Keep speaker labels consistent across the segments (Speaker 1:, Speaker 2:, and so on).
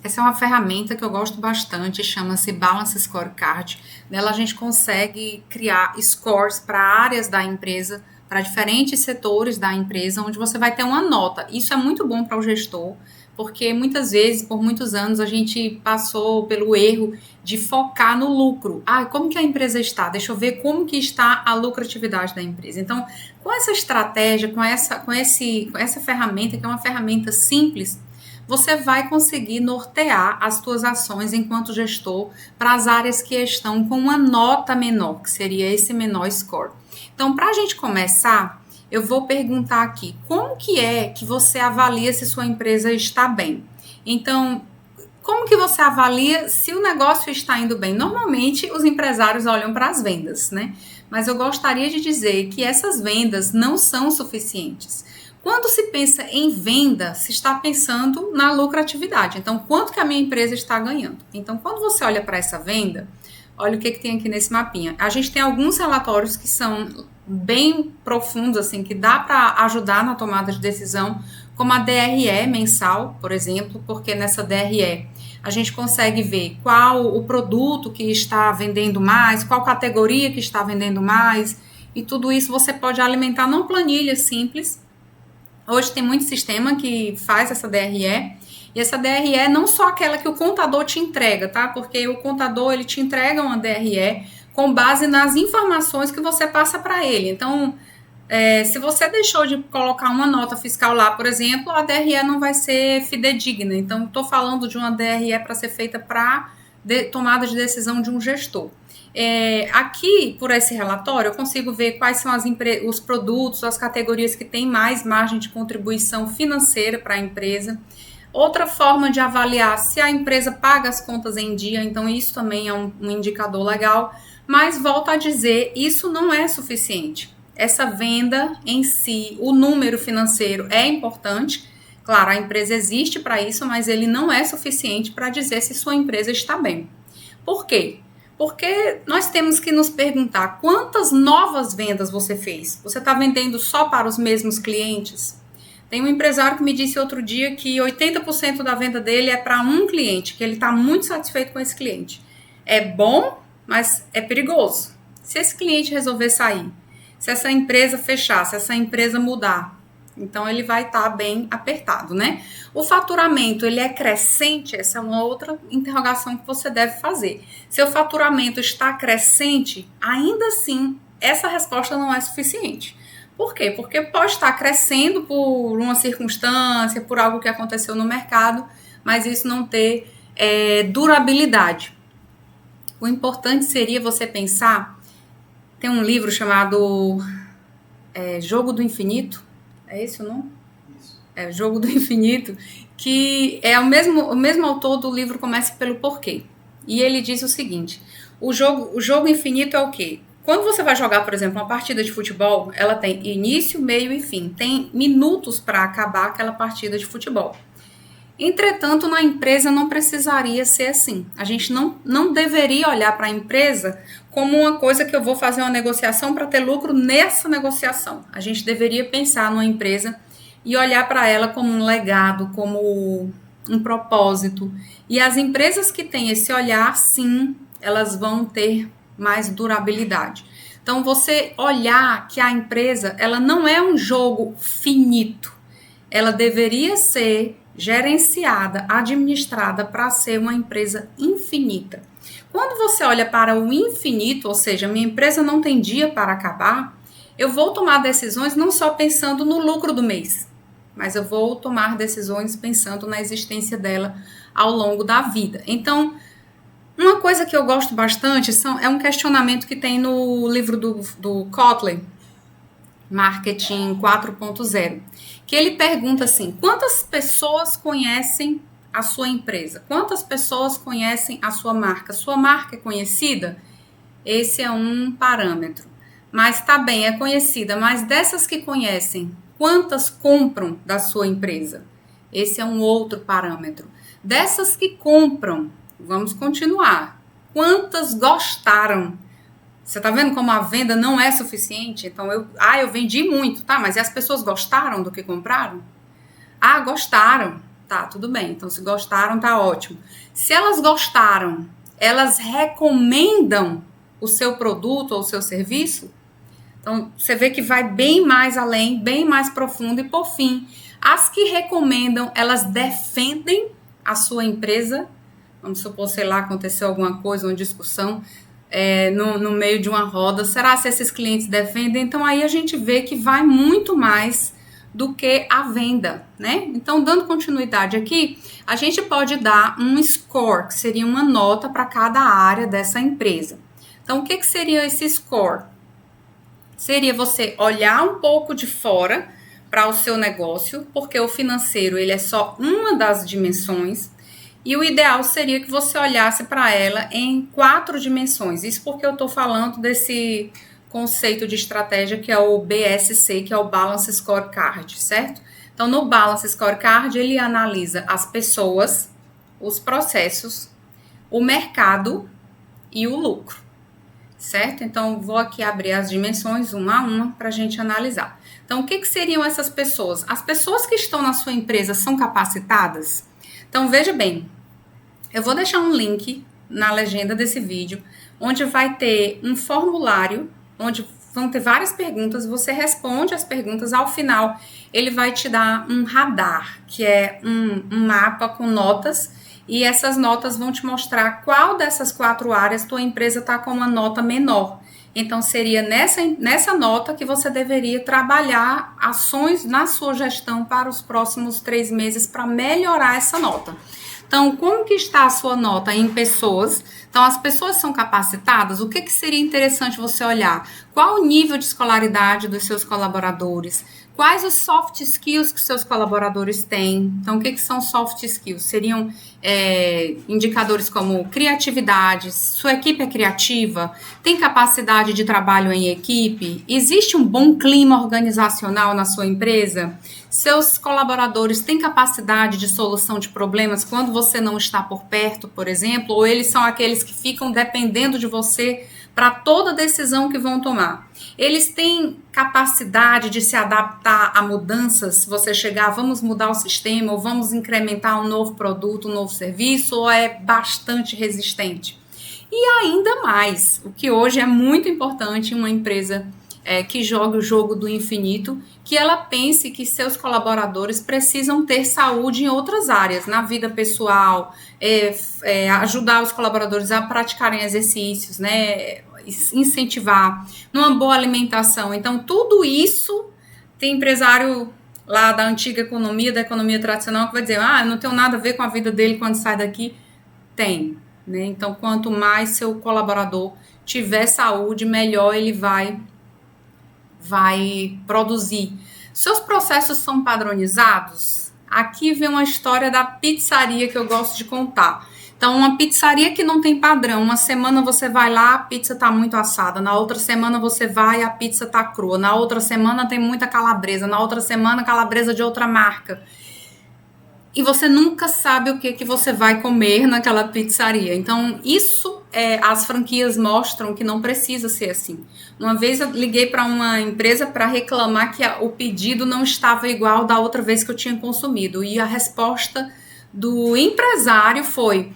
Speaker 1: Essa é uma ferramenta que eu gosto bastante, chama-se Balance Scorecard. Nela a gente consegue criar scores para áreas da empresa, para diferentes setores da empresa, onde você vai ter uma nota. Isso é muito bom para o gestor, porque muitas vezes, por muitos anos, a gente passou pelo erro de focar no lucro. Ah, como que a empresa está? Deixa eu ver como que está a lucratividade da empresa. Então, com essa estratégia, com essa ferramenta, que é uma ferramenta simples, você vai conseguir nortear as suas ações enquanto gestor para as áreas que estão com uma nota menor, que seria esse menor score. Então, para a gente começar, eu vou perguntar aqui, como que é que você avalia se sua empresa está bem? Então, como que você avalia se o negócio está indo bem? Normalmente, os empresários olham para as vendas, né? Mas eu gostaria de dizer que essas vendas não são suficientes. Quando se pensa em venda, se está pensando na lucratividade. Então, quanto que a minha empresa está ganhando? Então, quando você olha para essa venda, olha o que tem aqui nesse mapinha. A gente tem alguns relatórios que são bem profundos, assim, que dá para ajudar na tomada de decisão, como a DRE mensal, por exemplo, porque nessa DRE a gente consegue ver qual o produto que está vendendo mais, qual categoria que está vendendo mais, e tudo isso você pode alimentar numa planilha simples. Hoje tem muito sistema que faz essa DRE, e essa DRE é não só aquela que o contador te entrega, tá? Porque o contador, ele te entrega uma DRE com base nas informações que você passa para ele. Então, se você deixou de colocar uma nota fiscal lá, por exemplo, a DRE não vai ser fidedigna. Então, estou falando de uma DRE para ser feita para tomada de decisão de um gestor. Aqui, por esse relatório, eu consigo ver quais são os produtos, as categorias que têm mais margem de contribuição financeira para a empresa. Outra forma de avaliar se a empresa paga as contas em dia, então isso também é um indicador legal, mas volto a dizer, isso não é suficiente. Essa venda em si, o número financeiro é importante, claro, a empresa existe para isso, mas ele não é suficiente para dizer se sua empresa está bem. Por quê? Porque nós temos que nos perguntar quantas novas vendas você fez. Você está vendendo só para os mesmos clientes? Tem um empresário que me disse outro dia que 80% da venda dele é para um cliente, que ele está muito satisfeito com esse cliente. É bom, mas é perigoso. Se esse cliente resolver sair, se essa empresa fechar, se essa empresa mudar, então ele vai estar bem apertado, né? O faturamento, ele é crescente? Essa é uma outra interrogação que você deve fazer. Se o faturamento está crescente, ainda assim, essa resposta não é suficiente. Por quê? Porque pode estar crescendo por uma circunstância, por algo que aconteceu no mercado, mas isso não ter durabilidade. O importante seria você pensar, tem um livro chamado Jogo do Infinito, é esse o nome? Isso. É Jogo do Infinito, que é o mesmo autor do livro Comece pelo Porquê. E ele diz o seguinte, o jogo infinito é o quê? Quando você vai jogar, por exemplo, uma partida de futebol, ela tem início, meio e fim. Tem minutos para acabar aquela partida de futebol. Entretanto, na empresa não precisaria ser assim. A gente não deveria olhar para a empresa como uma coisa que eu vou fazer uma negociação para ter lucro nessa negociação. A gente deveria pensar numa empresa e olhar para ela como um legado, como um propósito. E as empresas que têm esse olhar, sim, elas vão ter mais durabilidade. Então, você olhar que a empresa, ela não é um jogo finito. Ela deveria ser gerenciada, administrada para ser uma empresa infinita. Quando você olha para o infinito, ou seja, minha empresa não tem dia para acabar, eu vou tomar decisões não só pensando no lucro do mês, mas eu vou tomar decisões pensando na existência dela ao longo da vida. Então, uma coisa que eu gosto bastante é um questionamento que tem no livro do Kotler, Marketing 4.0, que ele pergunta assim, quantas pessoas conhecem a sua empresa? Quantas pessoas conhecem a sua marca? Sua marca é conhecida? Esse é um parâmetro. Mas tá bem, é conhecida, mas dessas que conhecem, quantas compram da sua empresa? Esse é um outro parâmetro. Dessas que compram, vamos continuar. Quantas gostaram? Você tá vendo como a venda não é suficiente? Então, eu vendi muito, tá? Mas e as pessoas gostaram do que compraram? Ah, gostaram, Tá, tudo bem. Então, se gostaram, tá ótimo. Se elas gostaram, elas recomendam o seu produto ou o seu serviço? Então, você vê que vai bem mais além, bem mais profundo. E, por fim, as que recomendam, elas defendem a sua empresa. Vamos supor, sei lá, aconteceu alguma coisa, uma discussão no meio de uma roda. Será se esses clientes defendem? Então, aí a gente vê que vai muito mais do que a venda, né? Então, dando continuidade aqui, a gente pode dar um score, que seria uma nota para cada área dessa empresa. Então, o que seria esse score? Seria você olhar um pouco de fora para o seu negócio, porque o financeiro ele é só uma das dimensões, e o ideal seria que você olhasse para ela em 4 dimensões. Isso porque eu estou falando desse conceito de estratégia que é o BSC, que é o Balance Scorecard, certo? Então, no Balance Scorecard, ele analisa as pessoas, os processos, o mercado e o lucro, certo? Então, vou aqui abrir as dimensões uma a uma para a gente analisar. Então, o que seriam essas pessoas? As pessoas que estão na sua empresa são capacitadas? Então, veja bem, eu vou deixar um link na legenda desse vídeo, onde vai ter um formulário, onde vão ter várias perguntas, você responde as perguntas, ao final ele vai te dar um radar, que é um mapa com notas, e essas notas vão te mostrar qual dessas 4 áreas tua empresa está com uma nota menor. Então, seria nessa nota que você deveria trabalhar ações na sua gestão para os próximos 3 meses para melhorar essa nota. Então, como que está a sua nota em pessoas? Então, as pessoas são capacitadas? O que seria interessante você olhar? Qual o nível de escolaridade dos seus colaboradores? Quais os soft skills que seus colaboradores têm? Então, o que são soft skills? Seriam indicadores como criatividade, sua equipe é criativa, tem capacidade de trabalho em equipe, existe um bom clima organizacional na sua empresa, seus colaboradores têm capacidade de solução de problemas quando você não está por perto, por exemplo, ou eles são aqueles que ficam dependendo de você para toda decisão que vão tomar. Eles têm capacidade de se adaptar a mudanças, se você chegar, vamos mudar o sistema, ou vamos incrementar um novo produto, um novo serviço, ou é bastante resistente. E ainda mais, o que hoje é muito importante em uma empresa que joga o jogo do infinito, que ela pense que seus colaboradores precisam ter saúde em outras áreas, na vida pessoal, ajudar os colaboradores a praticarem exercícios, né, incentivar numa boa alimentação. Então, tudo isso tem empresário lá da antiga economia, da economia tradicional, que vai dizer, eu não tenho nada a ver com a vida dele quando sai daqui. Tem, né? Então, quanto mais seu colaborador tiver saúde, melhor ele vai produzir. Seus processos são padronizados? Aqui vem uma história da pizzaria que eu gosto de contar. Então, uma pizzaria que não tem padrão, uma semana você vai lá, a pizza tá muito assada, na outra semana você vai, a pizza tá crua, na outra semana tem muita calabresa, na outra semana calabresa de outra marca. E você nunca sabe o que você vai comer naquela pizzaria. Então, isso as franquias mostram que não precisa ser assim. Uma vez eu liguei para uma empresa para reclamar que o pedido não estava igual da outra vez que eu tinha consumido. E a resposta do empresário foi,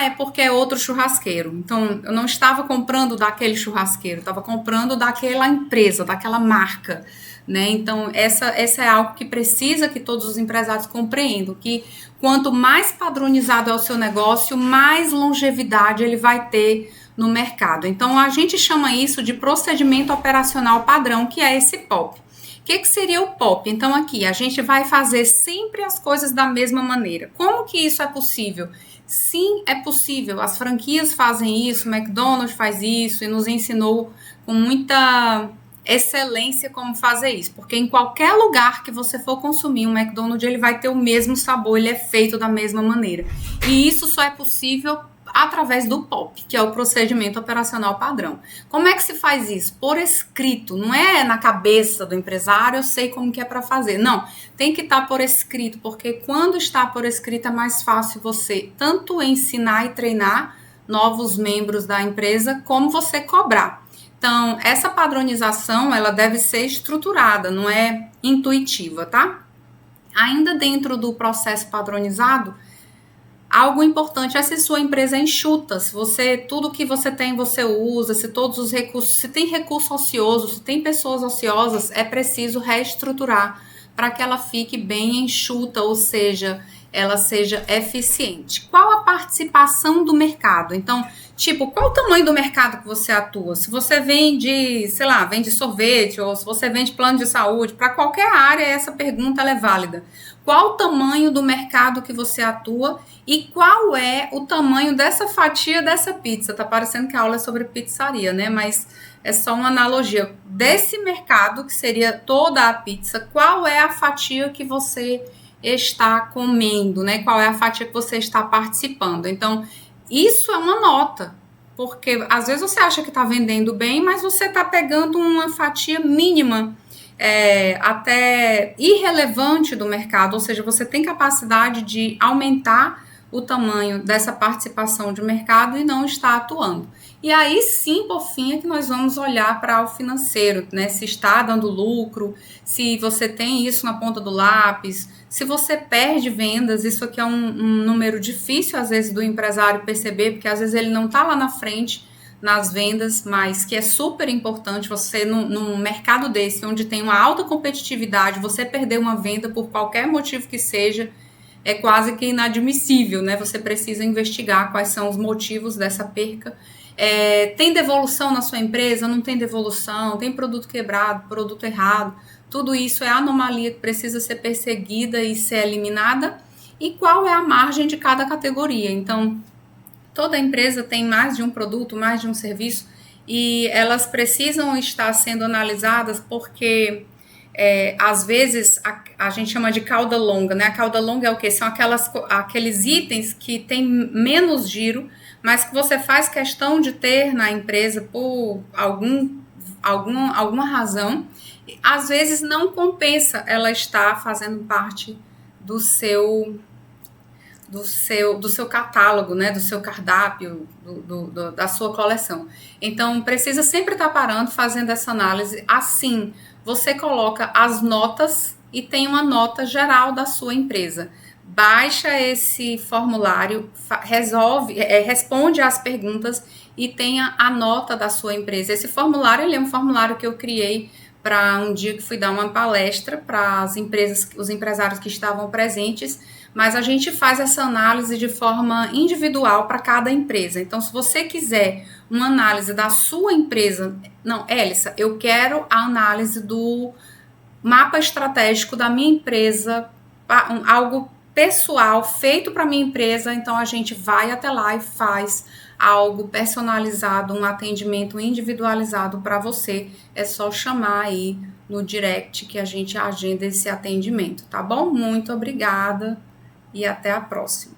Speaker 1: é porque é outro churrasqueiro. Então, eu não estava comprando daquele churrasqueiro, estava comprando daquela empresa, daquela marca. Né? Então, essa é algo que precisa que todos os empresários compreendam, que quanto mais padronizado é o seu negócio, mais longevidade ele vai ter no mercado. Então, a gente chama isso de procedimento operacional padrão, que é esse POP. O que seria o POP? Então, aqui, a gente vai fazer sempre as coisas da mesma maneira. Como que isso é possível? Sim, é possível. As franquias fazem isso, o McDonald's faz isso e nos ensinou com muita excelência como fazer isso, porque em qualquer lugar que você for consumir um McDonald's, ele vai ter o mesmo sabor, ele é feito da mesma maneira. E isso só é possível através do POP, que é o procedimento operacional padrão. Como é que se faz isso? Por escrito, não é na cabeça do empresário, eu sei como que é para fazer. Não, tem que estar por escrito, porque quando está por escrito é mais fácil você tanto ensinar e treinar novos membros da empresa, como você cobrar. Então, essa padronização, ela deve ser estruturada, não é intuitiva, tá? Ainda dentro do processo padronizado, algo importante é se sua empresa é enxuta, se você, tudo que você tem, você usa, se todos os recursos, se tem recurso ocioso, se tem pessoas ociosas, é preciso reestruturar para que ela fique bem enxuta, ou seja, ela seja eficiente. Qual a participação do mercado? Então, tipo, qual o tamanho do mercado que você atua? Se você vende, sei lá, vende sorvete, ou se você vende plano de saúde, para qualquer área, essa pergunta ela é válida. Qual o tamanho do mercado que você atua e qual é o tamanho dessa fatia dessa pizza? Tá parecendo que a aula é sobre pizzaria, né? Mas é só uma analogia. Desse mercado, que seria toda a pizza, qual é a fatia que você está comendo, né? Qual é a fatia que você está participando? Então, isso é uma nota, porque às vezes você acha que está vendendo bem, mas você está pegando uma fatia mínima, até irrelevante do mercado, ou seja, você tem capacidade de aumentar o tamanho dessa participação de mercado e não está atuando. E aí sim, por fim, é que nós vamos olhar para o financeiro, né? Se está dando lucro, se você tem isso na ponta do lápis, se você perde vendas, isso aqui é um número difícil às vezes do empresário perceber, porque às vezes ele não está lá na frente nas vendas, mas que é super importante você, num mercado desse, onde tem uma alta competitividade, você perder uma venda por qualquer motivo que seja, é quase que inadmissível, né? Você precisa investigar quais são os motivos dessa perca. Tem devolução na sua empresa? Não tem devolução? Tem produto quebrado, produto errado? Tudo isso é anomalia que precisa ser perseguida e ser eliminada. E qual é a margem de cada categoria? Então, toda empresa tem mais de um produto, mais de um serviço, e elas precisam estar sendo analisadas porque, às vezes, a gente chama de cauda longa, né? A cauda longa é o quê? São aqueles itens que têm menos giro, mas que você faz questão de ter na empresa por alguma razão. Às vezes não compensa ela estar fazendo parte do seu catálogo, né, do seu cardápio, da sua coleção. Então, precisa sempre estar parando, fazendo essa análise. Assim, você coloca as notas e tem uma nota geral da sua empresa. Baixa esse formulário, responde às perguntas e tenha a nota da sua empresa. Esse formulário, ele é um formulário que eu criei para um dia que fui dar uma palestra para as empresas, os empresários que estavam presentes, mas a gente faz essa análise de forma individual para cada empresa. Então, se você quiser uma análise da sua empresa, não, Elissa, eu quero a análise do mapa estratégico da minha empresa, algo pessoal feito para minha empresa, então a gente vai até lá e faz algo personalizado, um atendimento individualizado para você. É só chamar aí no direct que a gente agenda esse atendimento, tá bom? Muito obrigada e até a próxima.